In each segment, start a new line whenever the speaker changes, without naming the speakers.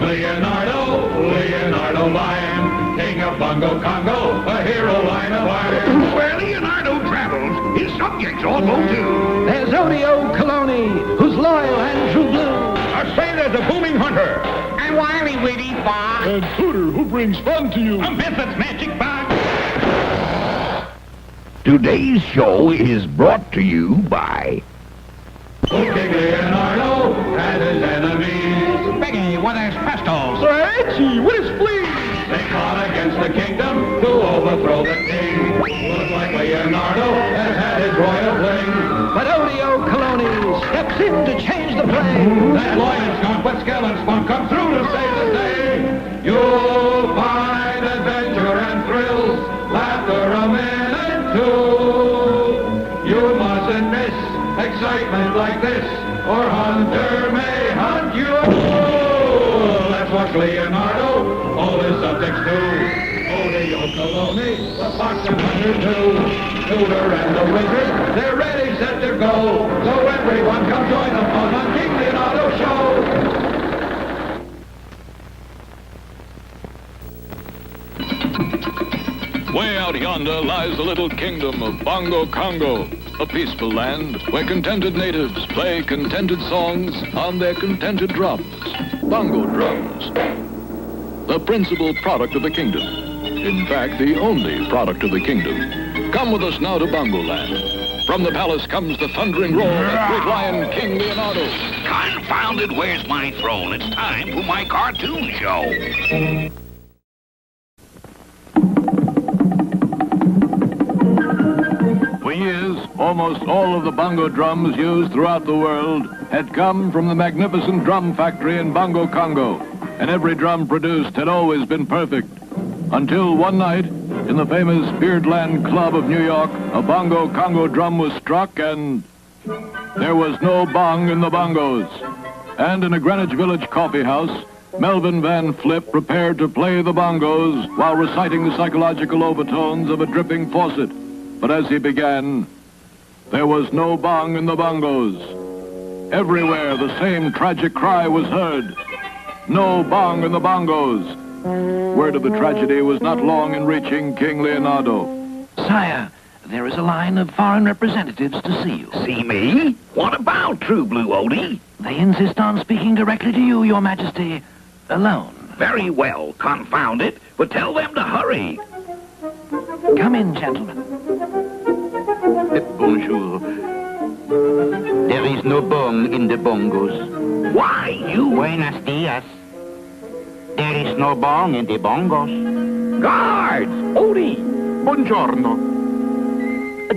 Leonardo Lion, king of Bongo Congo, a hero line of iron.
Where Leonardo travels, his subjects all go too.
There's Odio Coloni, who's loyal and true blue.
A sailor's a booming hunter.
And Wiley Witty Fox.
And Hooter, who brings fun to you.
A Vincent's Magic Box.
Today's show is brought to you by...
King Leonardo and his enemies.
Beggy with his pistols.
Reggie, with his fleas.
They fought against the kingdom to overthrow the king. Looks like Leonardo has had his royal fling.
But Odio Coloni steps in to change the play.
That lion's skunk with skeleton spunk come through to save the day. You'll find adventure and thrills, laughter a minute too. You mustn't miss excitement like this, or Hunter may hunt you. Let's watch Leonardo, all his subjects do. Odio Coloni, the fox and hunter too. Tutor and the wizard, they're ready, set to go. So everyone come join the fun on King Leonardo Show.
Way out yonder lies the little kingdom of Bongo Congo, a peaceful land where contented natives play contented songs on their contented drums, bongo drums. The principal product of the kingdom. In fact, the only product of the kingdom. Come with us now to Bongo Land. From the palace comes the thundering roar of great lion King Leonardo.
Confounded, where's my throne? It's time for my cartoon show.
For years, almost all of the bongo drums used throughout the world had come from the magnificent drum factory in Bongo, Congo. And every drum produced had always been perfect. Until one night, in the famous Beardland Club of New York, a Bongo Congo drum was struck and there was no bong in the bongos. And in a Greenwich Village coffee house, Melvin Van Flip prepared to play the bongos while reciting the psychological overtones of a dripping faucet. But as he began, there was no bong in the bongos. Everywhere the same tragic cry was heard. No bong in the bongos. Word of the tragedy was not long in reaching King Leonardo.
Sire, there is a line of foreign representatives to see you.
See me? What about True Blue Odie?
They insist on speaking directly to you, Your Majesty, alone.
Very well, confound it, but tell them to hurry.
Come in, gentlemen.
Bonjour. There is no bong in the bongos.
Why, you...
Buenos dias. There is no bong in the bongos.
Guards! Odie!
Buongiorno.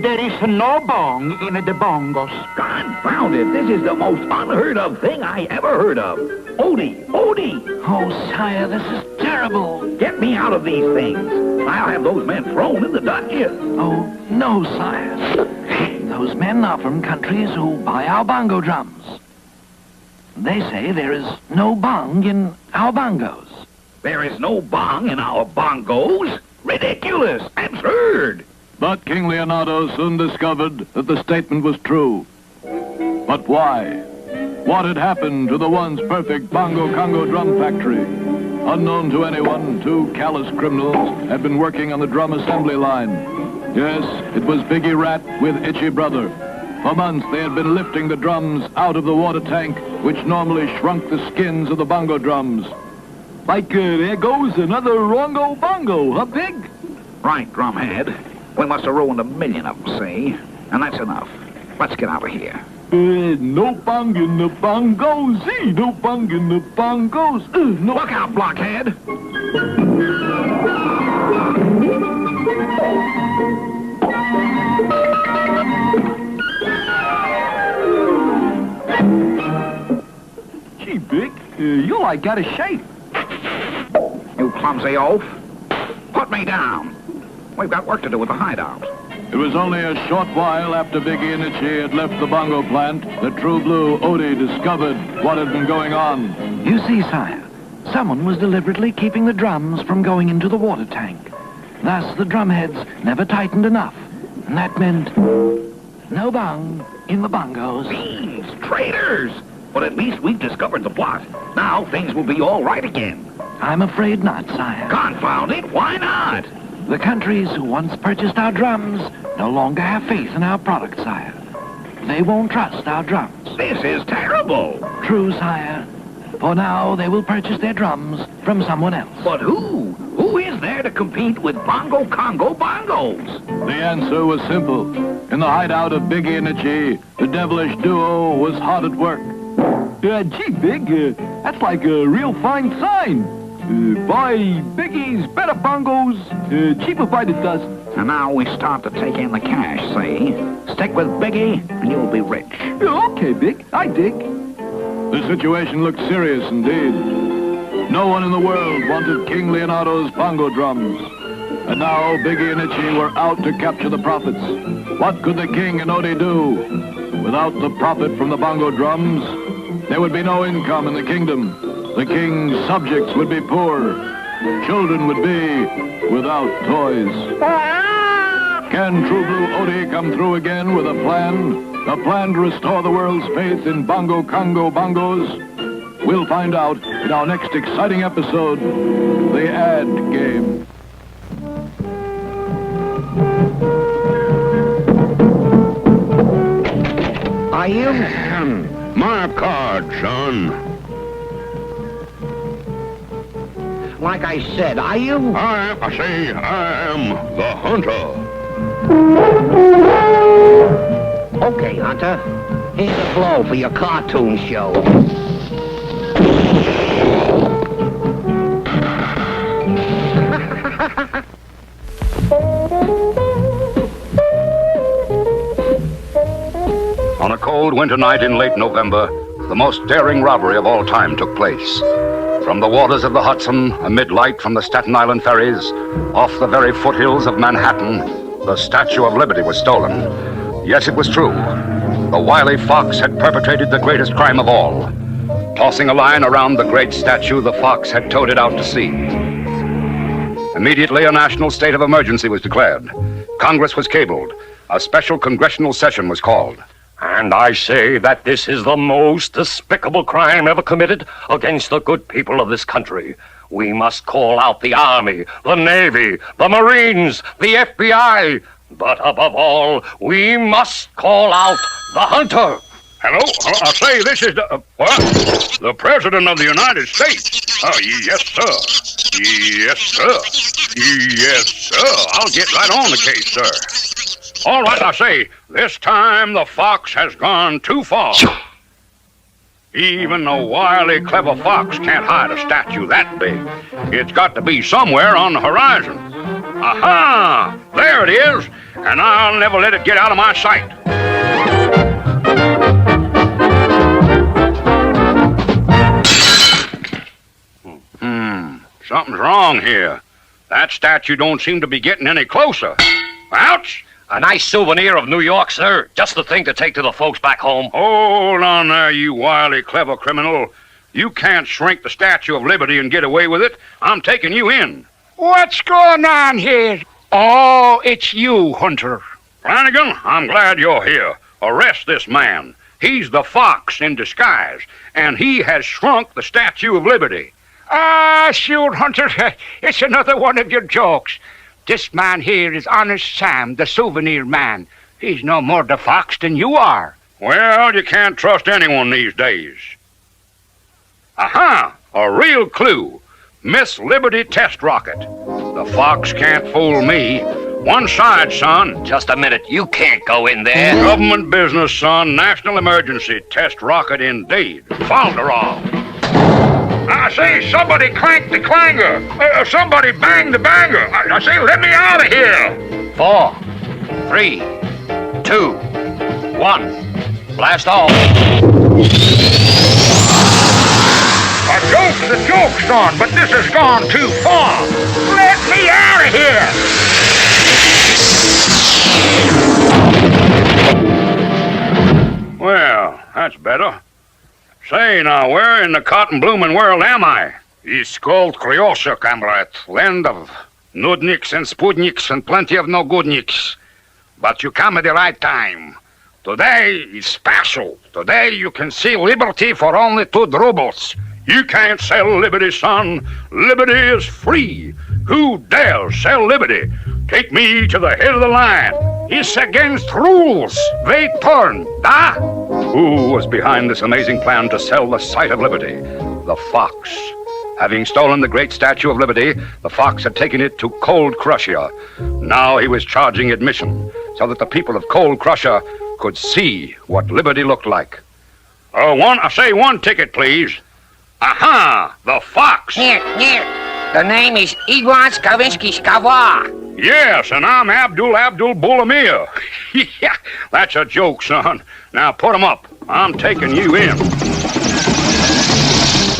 There is no bong in the bongos.
Confound it, this is the most unheard of thing I ever heard of. Odie! Odie!
Oh, sire, this is terrible.
Get me out of these things. I'll have those men thrown in the dungeon.
Oh, no, sire. Those men are from countries who buy our bongo drums. They say there is no bong in our bongos.
There is no bong in our bongos? Ridiculous! Absurd!
But King Leonardo soon discovered that the statement was true. But why? What had happened to the once perfect Bongo Congo drum factory? Unknown to anyone, two callous criminals had been working on the drum assembly line. Yes, it was Biggie Rat with Itchy Brother. For months they had been lifting the drums out of the water tank, which normally shrunk the skins of the bongo drums. Like, there goes another Rongo Bongo, huh, Pig?
Right, Drumhead. We must have ruined 1 million of them, see? And that's enough. Let's get out of here.
No bong in the bongos, no bong in the bongos. No.
Look out, blockhead!
Gee, Big, you like out of shape.
You clumsy oaf. Put me down. We've got work to do with the hideout.
It was only a short while after Biggie and Itchy had left the bongo plant that True Blue Odie discovered what had been going on.
You see, sire, someone was deliberately keeping the drums from going into the water tank. Thus, the drumheads never tightened enough. And that meant no bong in the bongos.
Thieves! Traitors! But at least we've discovered the plot. Now things will be all right again.
I'm afraid not, sire.
Confound it, why not?
The countries who once purchased our drums no longer have faith in our product, sire. They won't trust our drums.
This is terrible.
True, sire. For now, they will purchase their drums from someone else.
But who? Who is there to compete with Bongo Congo Bongos?
The answer was simple. In the hideout of Biggie and Itchy, the devilish duo was hard at work.
Gee, Big, that's like a real fine sign. Buy Biggie's better bongos, cheaper by the dozen.
And now we start to take in the cash, see? Stick with Biggie, and you'll be rich.
Okay, Big, I dig.
The situation looked serious indeed. No one in the world wanted King Leonardo's bongo drums. And now Biggie and Itchy were out to capture the profits. What could the king and Odie do? Without the profit from the bongo drums, there would be no income in the kingdom. The king's subjects would be poor. Children would be without toys. Can True Blue Odie come through again with a plan? A plan to restore the world's faith in Bongo Congo Bongos? We'll find out in our next exciting episode, The Ad Game.
Are you?
My card, son.
Like I said, are you?
I say I am the hunter.
Okay, Hunter. Here's a blow for your cartoon show.
On a cold winter night in late November, the most daring robbery of all time took place. From the waters of the Hudson, amid light from the Staten Island ferries, off the very foothills of Manhattan, the Statue of Liberty was stolen. Yes, it was true. The wily fox had perpetrated the greatest crime of all. Tossing a line around the great statue, the fox had towed it out to sea. Immediately, a national state of emergency was declared. Congress was cabled. A special congressional session was called.
And I say that this is the most despicable crime ever committed against the good people of this country. We must call out the Army, the Navy, the Marines, the FBI. But above all, we must call out the hunter.
Hello? I say this is the... what? The President of the United States. Oh, yes, sir. Yes, sir. Yes, sir. I'll get right on the case, sir. All right, I say, this time the fox has gone too far. Even a wily, clever fox can't hide a statue that big. It's got to be somewhere on the horizon. Aha! There it is, and I'll never let it get out of my sight. Something's wrong here. That statue don't seem to be getting any closer. Ouch!
A nice souvenir of New York, sir. Just the thing to take to the folks back home.
Hold on there, you wily, clever criminal. You can't shrink the Statue of Liberty and get away with it. I'm taking you in.
What's going on here? Oh, it's you, Hunter.
Flanagan, I'm glad you're here. Arrest this man. He's the fox in disguise, and he has shrunk the Statue of Liberty.
Ah, sure, Hunter. It's another one of your jokes. This man here is Honest Sam, the souvenir man. He's no more the fox than you are.
Well, you can't trust anyone these days. Aha! A real clue. Miss Liberty test rocket. The fox can't fool me. One side, son.
Just a minute. You can't go in there.
Government business, son. National emergency. Test rocket indeed. Falderall. I say, somebody clank the clanger. Somebody bang the banger. I say, let me out of here.
4, 3, 2, 1. Blast off.
A joke's a joke, son, but this has gone too far. Let me out of here. Well, that's better. Say, now, where in the cotton-blooming world am I? It's called Kryosha, comrade. Land of nudniks and spudniks and plenty of no-goodniks. But you come at the right time.
Today is special. Today you can see liberty for only 2 rubles. You can't sell liberty, son. Liberty is free. Who dares sell liberty? Take me to the head of the line. It's against rules. They turn. Ah! Who was behind this amazing plan to sell the sight of liberty? The fox. Having stolen the great Statue of Liberty, the fox had taken it to Cold Crusher. Now he was charging admission so that the people of Cold Crusher could see what liberty looked like. One ticket, please. Aha! The fox!
Here. The name is Igwan Skavinsky-Skava.
Yes, and I'm Abdul Bulamir. Yeah, that's a joke, son. Now put 'em up. I'm taking you in.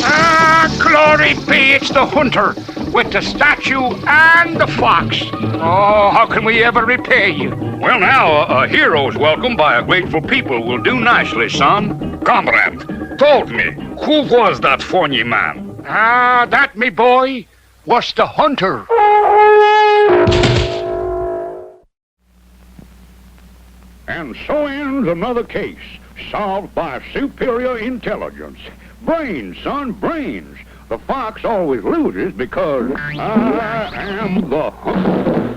Ah, glory be, it's the hunter with the statue and the fox. Oh, how can we ever repay you? Well, now, a hero's welcome by a grateful people will do nicely, son. Comrade, told me, who was that funny man? Ah, that, me boy, was the hunter.
And so ends another case, solved by superior intelligence. Brains, son, brains. The fox always loses because I am the hunter.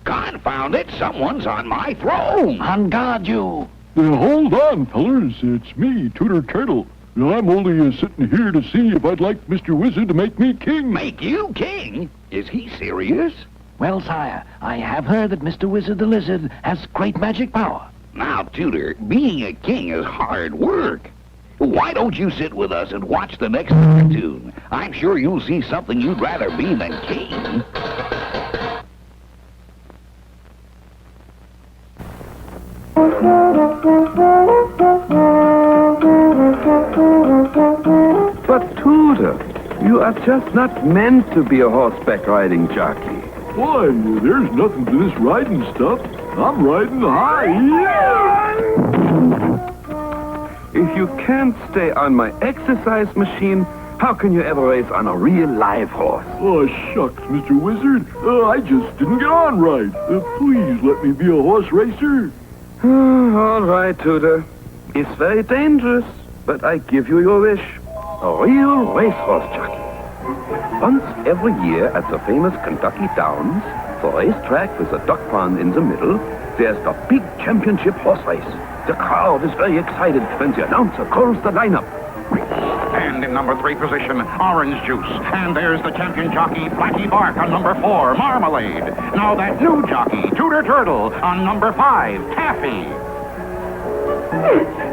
Confound it, someone's on my throne.
On guard, you.
Hold on, fellers. It's me, Tutor Turtle. I'm only sitting here to see if I'd like Mr. Wizard to make me king.
Make you king? Is he serious?
Well, sire, I have heard that Mr. Wizard the Lizard has great magic power.
Now, Tutor, being a king is hard work. Why don't you sit with us and watch the next cartoon? I'm sure you'll see something you'd rather be than king.
But, Tutor, you are just not meant to be a horseback riding jockey.
Why, there's nothing to this riding stuff. I'm riding high.
If you can't stay on my exercise machine, how can you ever race on a real live horse?
Oh, shucks, Mr. Wizard. I just didn't get on right. Please let me be a horse racer.
All right, Tutor. It's very dangerous, but I give you your wish. A real racehorse jockey. Once every year at the famous Kentucky Downs, the racetrack with a duck pond in the middle, there's the big championship horse race. The crowd is very excited when the announcer calls the lineup.
And in number 3 position, Orange Juice. And there's the champion jockey, Blackie Bark, on number 4, Marmalade. Now that new jockey, Tutor Turtle, on number 5, Taffy.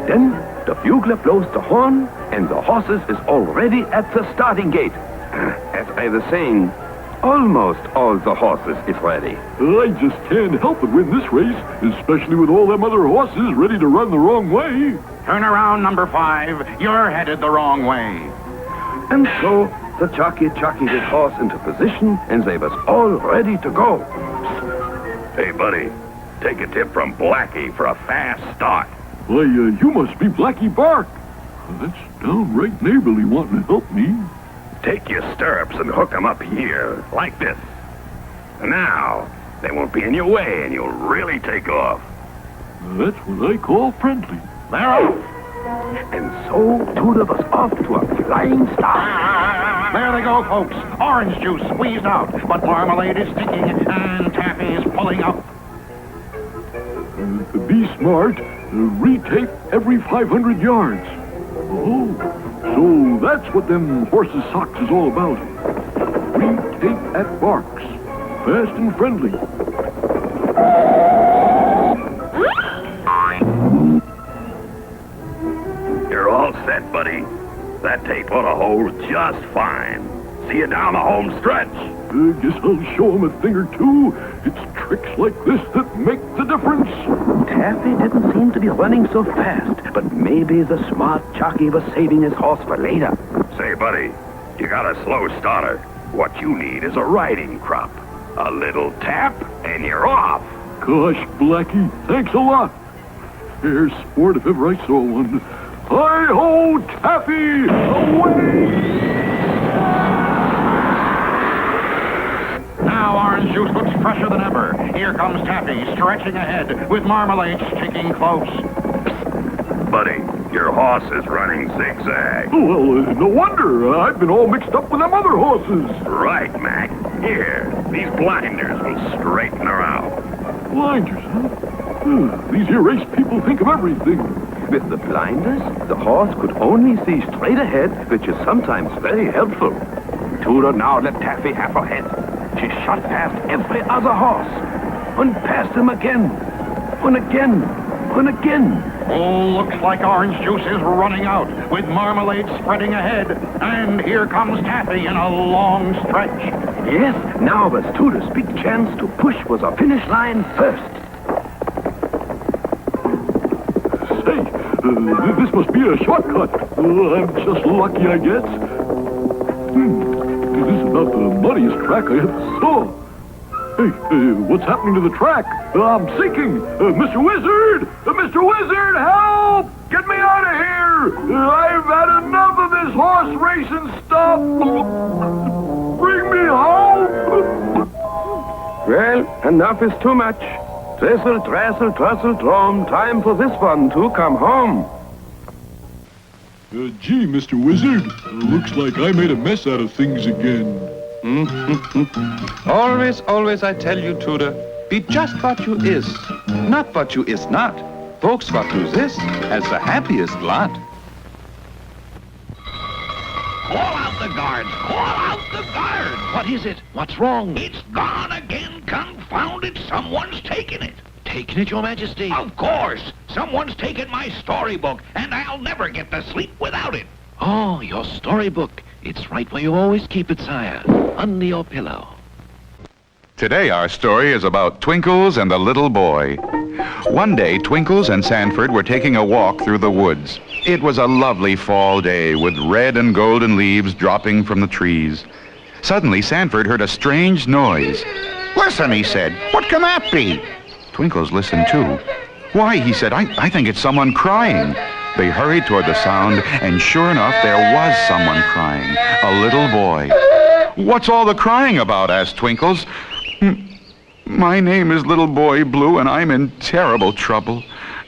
Then the bugler blows the horn, and the horses is already at the starting gate. As I was saying, almost all the horses is ready.
I just can't help but win this race, especially with all them other horses ready to run the wrong way.
Turn around, number 5. You're headed the wrong way.
And so the jockey jockeyed his horse into position, and they was all ready to go.
Hey, buddy, take a tip from Blackie for a fast start.
Why, you must be Blackie Bark. That's downright neighborly wanting to help me.
Take your stirrups and hook them up here, like this. Now, they won't be in your way and you'll really take off.
That's what I call friendly.
They're off.
And so Tutor was off to a flying start.
There they go, folks. Orange Juice squeezed out, but Marmalade is sticking, and Taffy is pulling up.
Be smart. Retape every 500 yards. Oh, so that's what them horses' socks is all about. Retape at Barks. Fast and friendly.
You're all set, buddy. That tape ought to hold just fine. See you down the home stretch.
Guess I'll show 'em a thing or two. It's tricks like this that make the difference.
Taffy didn't seem to be running so fast, but maybe the smart jockey was saving his horse for later.
Say, buddy, you got a slow starter. What you need is a riding crop. A little tap, and you're off.
Gosh, Blackie, thanks a lot. Fair sport if ever I saw one. Hi-ho, Taffy! Away!
fresher than ever. Here comes Taffy, stretching ahead, with Marmalade sticking close.
Buddy, your horse is running zigzag.
Well, no wonder. I've been all mixed up with them other horses.
Right, Mac. Here, these blinders will straighten her out.
Blinders, huh? These here race people think of everything.
With the blinders, the horse could only see straight ahead, which is sometimes very helpful. Tudor now let Taffy have her head. She shot past every other horse, and past him again, and again, and again.
Oh, looks like orange juice is running out, with Marmalade spreading ahead. And here comes Taffy in a long stretch.
Yes, now was Tudor's big chance to push for the finish line first.
This must be a shortcut. I'm just lucky, I guess. This is not the muddiest track I ever saw. Hey, what's happening to the track? I'm sinking. Mr. Wizard! Mr. Wizard, help! Get me out of here! I've had enough of this horse racing stuff. Bring me home!
Well, enough is too much. Drizzle, drazzle, truzzle, drum. Time for this one to come home.
Gee, Mr. Wizard, looks like I made a mess out of things again.
Always, I tell you, Tudor, be just what you is, not what you is not. Folks what do this as the happiest lot.
Call out the guards! Call out the guards!
What is it? What's wrong?
It's gone again, confound it! Someone's taken it!
Taken it, Your Majesty?
Of course! Someone's taken my storybook, and I'll never get to sleep without it!
Oh, your storybook. It's right where you always keep it, sire. Under your pillow.
Today our story is about Twinkles and the little boy. One day, Twinkles and Sanford were taking a walk through the woods. It was a lovely fall day with red and golden leaves dropping from the trees. Suddenly, Sanford heard a strange noise.
Listen, he said, what can that be?
Twinkles listened too. Why, he said, I think it's someone crying. They hurried toward the sound, and sure enough, there was someone crying. A little boy. What's all the crying about? Asked Twinkles. My name is Little Boy Blue, and I'm in terrible trouble.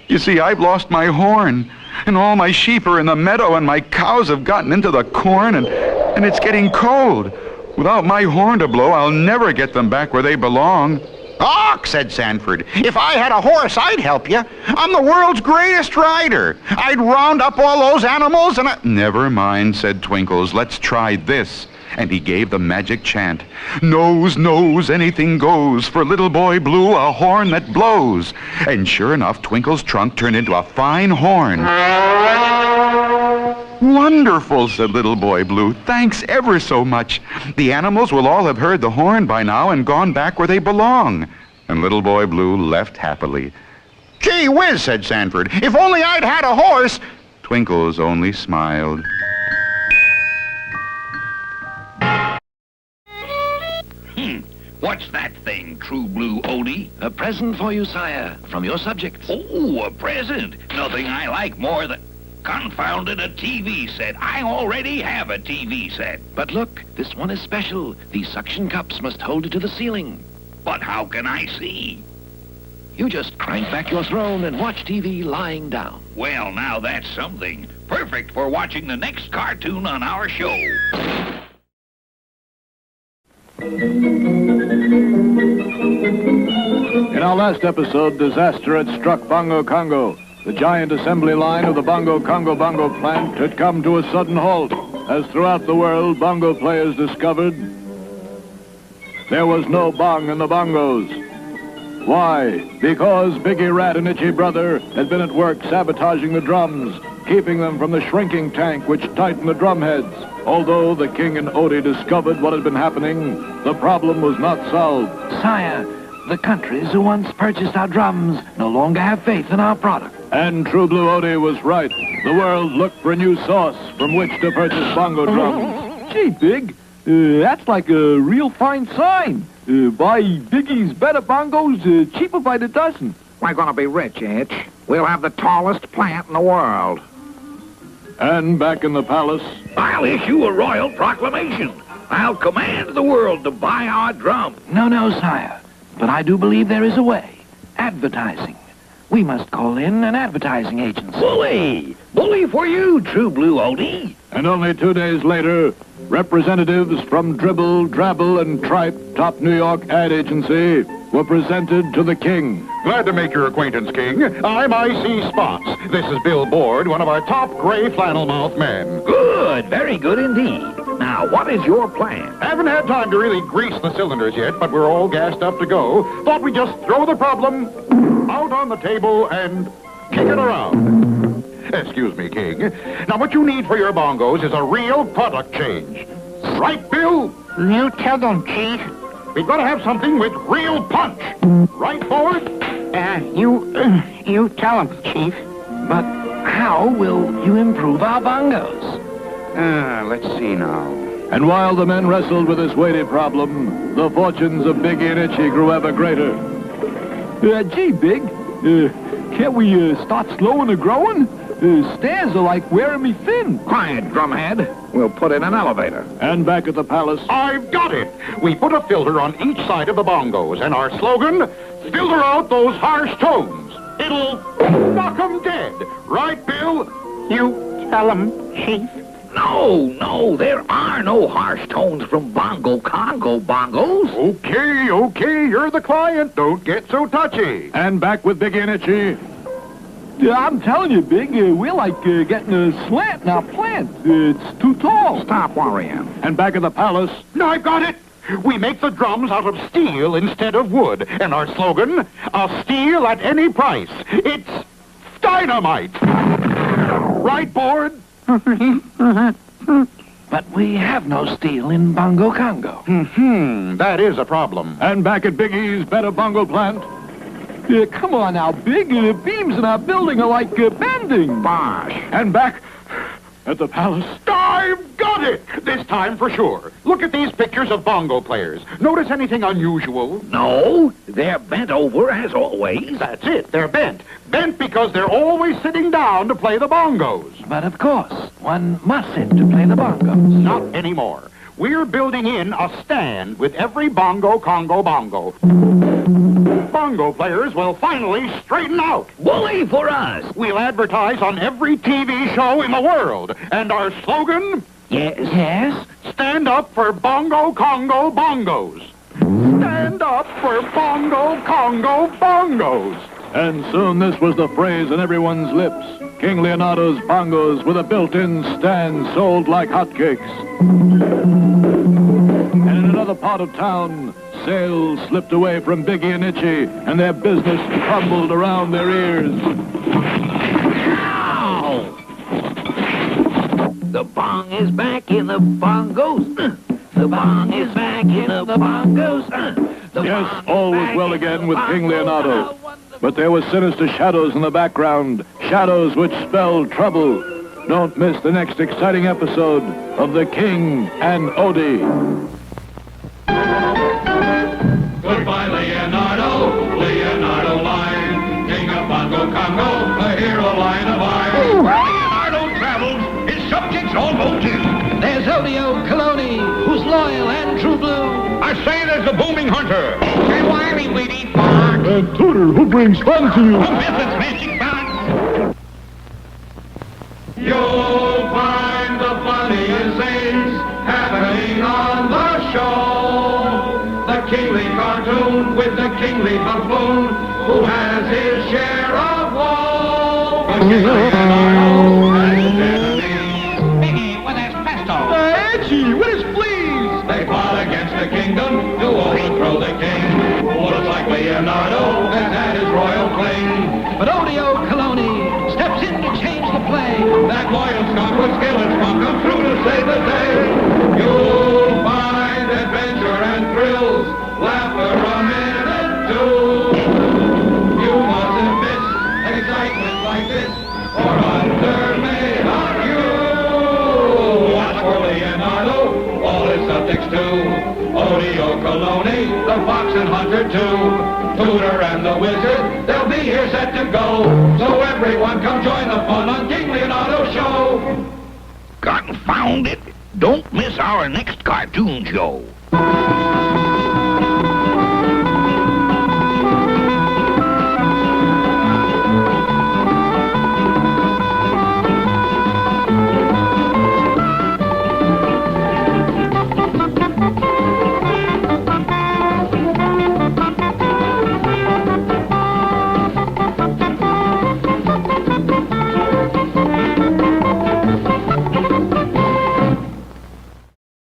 You see, I've lost my horn, and all my sheep are in the meadow, and my cows have gotten into the corn, and it's getting cold. Without my horn to blow, I'll never get them back where they belong.
Ox, said Sanford. If I had a horse, I'd help you. I'm the world's greatest rider. I'd round up all those animals and
Never mind, said Twinkles. Let's try this. And he gave the magic chant. Nose, nose, anything goes. For Little Boy Blue, a horn that blows. And sure enough, Twinkle's trunk turned into a fine horn. Wonderful, said Little Boy Blue. Thanks ever so much. The animals will all have heard the horn by now and gone back where they belong. And Little Boy Blue left happily.
Gee whiz, said Sanford. If only I'd had a horse.
Twinkles only smiled.
What's that thing, True Blue Odie?
A present for you, sire, from your subjects.
Oh, a present. Nothing I like more than... Confounded, a TV set. I already have a TV set.
But look, this one is special. These suction cups must hold it to the ceiling.
But how can I see?
You just crank back your throne and watch TV lying down.
Well, now that's something. Perfect for watching the next cartoon on our show.
In our last episode, disaster had struck Bongo Congo. The giant assembly line of the Bongo Congo Bongo plant had come to a sudden halt, as throughout the world, bongo players discovered there was no bong in the bongos. Why? Because Biggie Rat and Itchy Brother had been at work sabotaging the drums, keeping them from the shrinking tank which tightened the drum heads. Although the King and Odie discovered what had been happening, the problem was not solved.
Sire, the countries who once purchased our drums no longer have faith in our product.
And True Blue Odie was right. The world looked for a new source from which to purchase bongo drums.
Gee, Big, that's like a real fine sign. Buy Biggie's better bongos, cheaper by the dozen.
We're gonna be rich, Itch. We'll have the tallest plant in the world.
And back in the palace,
I'll issue a royal proclamation. I'll command the world to buy our drum.
No, sire. But I do believe there is a way. Advertising. We must call in an advertising agency.
Bully! Bully for you, True Blue Odie.
And only 2 days later, representatives from Dribble, Drabble, and Tripe, top New York ad agency, were presented to the king.
Glad to make your acquaintance, King. I'm I.C. Spots. This is Bill Board, one of our top gray flannel mouth men.
Good, very good indeed. Now, what is your plan?
Haven't had time to really grease the cylinders yet, but we're all gassed up to go. Thought we'd just throw the problem out on the table and kick it around. Excuse me, King. Now, what you need for your bongos is a real product change. Right, Bill?
You tell them, Chief.
We've got to have something with real punch. Right, Board?
You tell them, Chief.
But how will you improve our bongos?
Let's see now.
And while the men wrestled with this weighty problem, the fortunes of Biggie and Itchy grew ever greater.
Gee, Big, can't we start slowing the growing? Stairs are like wearing me thin.
Quiet, drumhead. We'll put in an elevator.
And back at the palace,
I've got it. We put a filter on each side of the bongos, and our slogan, filter out those harsh tones. It'll knock 'em dead. Right, Bill?
You tell them, Chief. No, there are no harsh tones from Bongo Congo bongos.
Okay, you're the client. Don't get so touchy.
and back with Biggie and Itchy.
I'm telling you, Big, we're like getting a slant in our plant. It's too tall.
Stop worrying.
And back at the palace,
I've got it. We make the drums out of steel instead of wood. And our slogan, a steel at any price. It's dynamite. Right, Board?
But we have no steel in Bongo Congo.
That is a problem.
and back at Biggie's Better Bongo plant,
Come on now, Big. The beams in our building are like bending.
Bosh.
and back at the palace.
I've got it! This time for sure. Look at these pictures of bongo players. Notice anything unusual?
No, they're bent over as always.
That's it. They're bent. Bent because they're always sitting down to play the bongos.
But of course, one must sit to play the bongos.
Not anymore. We're building in a stand with every Bongo Congo bongo. Bongo players will finally straighten out.
Bully for us.
We'll advertise on every TV show in the world. And our slogan?
Yes?
Stand up for Bongo Congo bongos. Stand up for Bongo Congo bongos.
And soon this was the phrase on everyone's lips. King Leonardo's bongos with a built-in stand sold like hotcakes. And in another part of town, sales slipped away from Biggie and Itchy, and their business crumbled around their ears.
Ow! The bong is back in the bongos. The bong is back in the bongos.
Yes, all was well again with King Leonardo. But there were sinister shadows in the background, shadows which spelled trouble. Don't miss the next exciting episode of The King and Odie.
Goodbye, Leonardo line, King of Bongo Congo, a hero line of iron.
Leonardo travels, his subjects all vote in.
There's Odio Coloni, who's loyal and true blue.
I say there's a booming hunter.
Say Wiley, Weedy Fox.
And Tutor, who brings fun to you?
Business magic box.
You'll find the funniest things happening on the show. The kingly cartoon with the kingly buffoon who has his share of woe. The King Leonardo and his enemies.
Biggie with his pistol.
Itchy, with his fleas.
They plot against the kingdom to overthrow the king. Who looks like Leonardo and had his royal fling.
But Odio Coloni steps in to change the play.
That loyal Scot with skill and spunk come through to save the day. You'll find adventure and thrills, laughter a minute too. You mustn't miss excitement like this, or under may on you. Watch for Leonardo, all his subjects too. Odio Coloni, the fox and hunter too. Tutor and the wizard, they'll be here set to go. So everyone come join the fun on King Leonardo show.
Confound it. Don't miss our next cartoon show.